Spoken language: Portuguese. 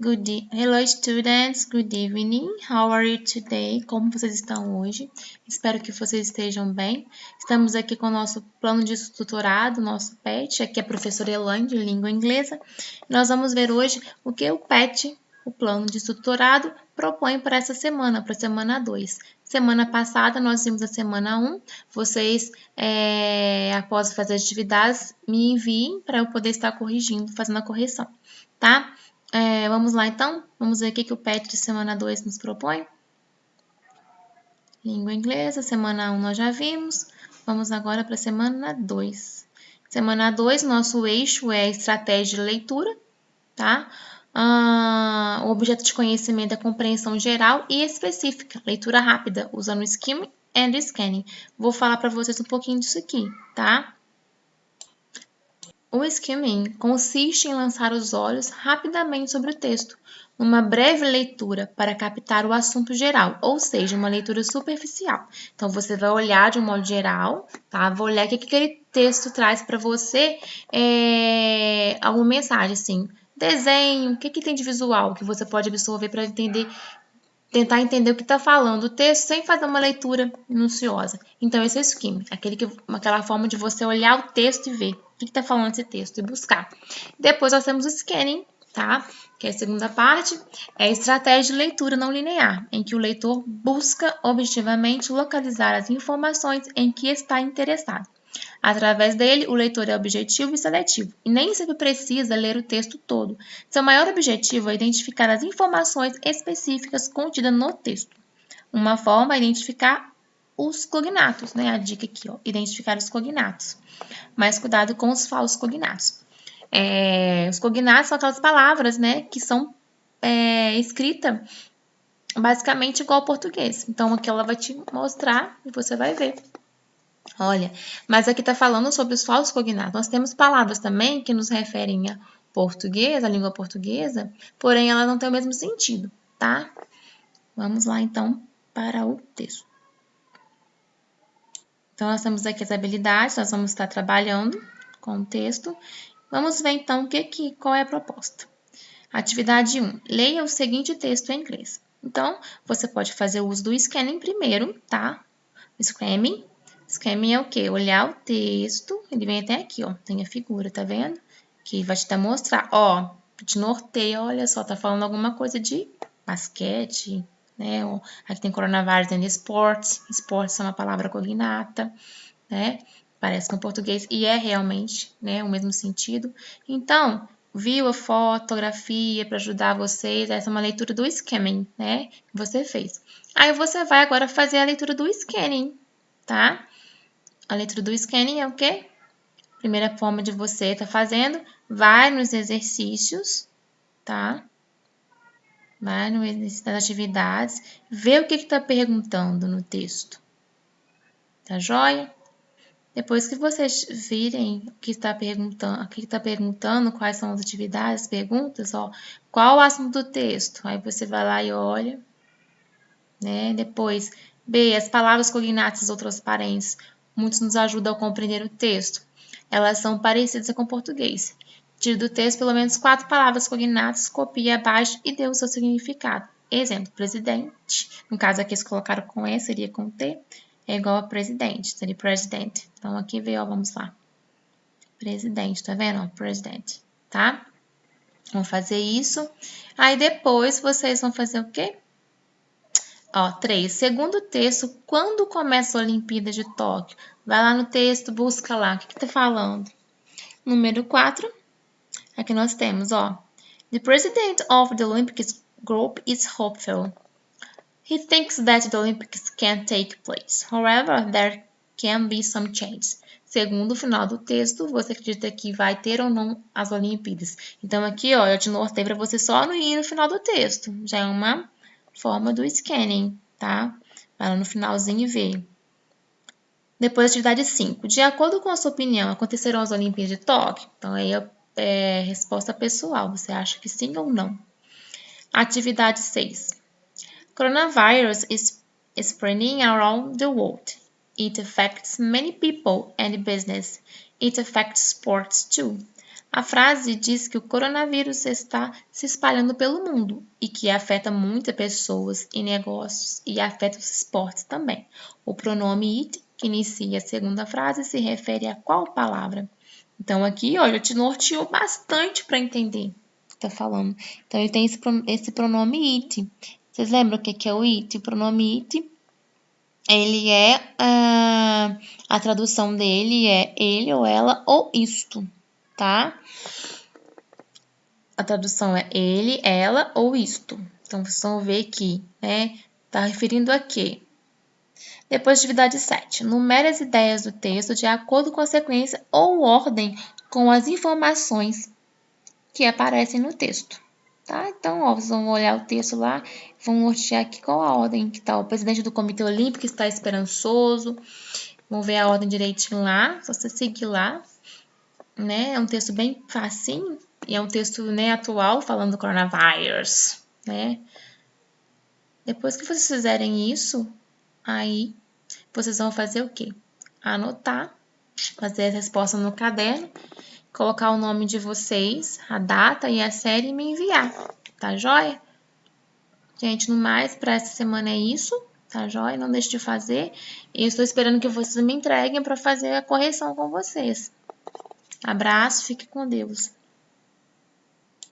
Hello students, good evening. How are you today? Como vocês estão hoje? Espero que vocês estejam bem. Estamos aqui com o nosso plano de tutorado, nosso PET. Aqui é a professora Elaine, de língua inglesa. Nós vamos ver hoje o que o PET, o plano de tutorado, propõe para essa semana, para a semana 2. Semana passada nós vimos a semana 1. Vocês, após fazer as atividades, me enviem para eu poder estar corrigindo, fazendo a correção, tá? Vamos lá então? Vamos ver o que o PET de semana 2 nos propõe? Língua inglesa, semana 1 nós já vimos. Vamos agora para a semana 2. Semana 2, nosso eixo é estratégia de leitura, tá? O objeto de conhecimento é compreensão geral e específica, leitura rápida, usando skimming and scanning. Vou falar para vocês um pouquinho disso aqui, tá? O skimming consiste em lançar os olhos rapidamente sobre o texto, numa breve leitura para captar o assunto geral, ou seja, uma leitura superficial. Então, você vai olhar de um modo geral, tá? Vou olhar o que aquele texto traz para você, alguma mensagem, assim, desenho, o que tem de visual que você pode absorver para tentar entender o que está falando o texto sem fazer uma leitura minuciosa. Então, esse é o skimming, aquela forma de você olhar o texto e ver o que está falando esse texto e buscar. Depois, nós temos o scanning, tá? Que é a segunda parte, é a estratégia de leitura não linear, em que o leitor busca objetivamente localizar as informações em que está interessado. Através dele, o leitor é objetivo e seletivo, e nem sempre precisa ler o texto todo. Seu maior objetivo é identificar as informações específicas contidas no texto. Uma forma é identificar os cognatos, né? A dica aqui, ó, identificar os cognatos. Mas cuidado com os falsos cognatos. Os cognatos são aquelas palavras, né, que são escritas basicamente igual ao português. Então, aqui ela vai te mostrar e você vai ver. Olha, mas aqui está falando sobre os falsos cognatos. Nós temos palavras também que nos referem a português, a língua portuguesa, porém ela não tem o mesmo sentido, tá? Vamos lá, então, para o texto. Então, nós temos aqui as habilidades, nós vamos estar trabalhando com o texto. Vamos ver, então, qual é a proposta. Atividade 1. Leia o seguinte texto em inglês. Então, você pode fazer o uso do scanning primeiro, tá? O Scanning é o quê? Olhar o texto, ele vem até aqui, ó, tem a figura, tá vendo? Que vai te mostrar, ó, te norteia, olha só, tá falando alguma coisa de basquete, né? Aqui tem coronavirus and sports, sports é uma palavra cognata, né? Parece com português e é realmente, né, o mesmo sentido. Então, viu a fotografia para ajudar vocês, essa é uma leitura do scanning, né, que você fez. Aí você vai agora fazer a leitura do scanning, tá? A leitura do scanning é o quê? Primeira forma de você estar fazendo, vai nos exercícios, tá? Vai no exercício das atividades, vê o que está perguntando no texto. Tá joia? Depois que vocês virem o que está perguntando, quais são as atividades, perguntas, ó, qual o assunto do texto? Aí você vai lá e olha, né? Depois, B, as palavras cognatas ou transparentes. Muitos nos ajudam a compreender o texto. Elas são parecidas com o português. Tire do texto pelo menos 4 palavras cognatas, copie abaixo e dê o seu significado. Exemplo, presidente. No caso aqui eles colocaram com E, seria com T. É igual a presidente, seria president. Então aqui veio, ó, vamos lá. Presidente, tá vendo? Ó, president, tá? Vamos fazer isso. Aí depois vocês vão fazer o quê? Ó, 3. Segundo o texto, quando começa a Olimpíada de Tóquio? Vai lá no texto, busca lá. O que tá falando? Número 4. Aqui nós temos, ó. The president of the Olympics group is hopeful. He thinks that the Olympics can take place. However, there can be some changes. Segundo o final do texto, você acredita que vai ter ou não as Olimpíadas. Então, aqui, ó, eu te nortei para você só não ir no final do texto. Já é uma forma do scanning, tá? Vai lá no finalzinho e vê. Depois, atividade 5. De acordo com a sua opinião, acontecerão as Olimpíadas de Tóquio? Então, aí é resposta pessoal. Você acha que sim ou não? Atividade 6. Coronavirus is spreading around the world. It affects many people and business. It affects sports too. A frase diz que o coronavírus está se espalhando pelo mundo e que afeta muitas pessoas e negócios e afeta os esportes também. O pronome it, que inicia a segunda frase, se refere a qual palavra? Então, aqui, ó, já te norteou bastante para entender o que está falando. Então, ele tem esse pronome it. Vocês lembram o que é o it? O pronome it, ele é, a tradução dele é ele ou ela ou isto, tá? A tradução é ele, ela ou isto. Então, vocês vão ver aqui, né? Tá referindo a quê? Depois, atividade 7. Numere as ideias do texto de acordo com a sequência ou ordem com as informações que aparecem no texto. Tá? Então, ó, vocês vão olhar o texto lá, vão nortear aqui qual a ordem que tá. O presidente do Comitê Olímpico está esperançoso. Vão ver a ordem direitinho lá, só você seguir lá. Né? É um texto bem facinho e é um texto, né, atual falando do coronavírus, né? Depois que vocês fizerem isso, aí vocês vão fazer o quê? Anotar, fazer a resposta no caderno, colocar o nome de vocês, a data e a série e me enviar, tá joia? Gente, no mais, para essa semana é isso, tá joia? Não deixe de fazer. E eu estou esperando que vocês me entreguem para fazer a correção com vocês. Abraço, fique com Deus.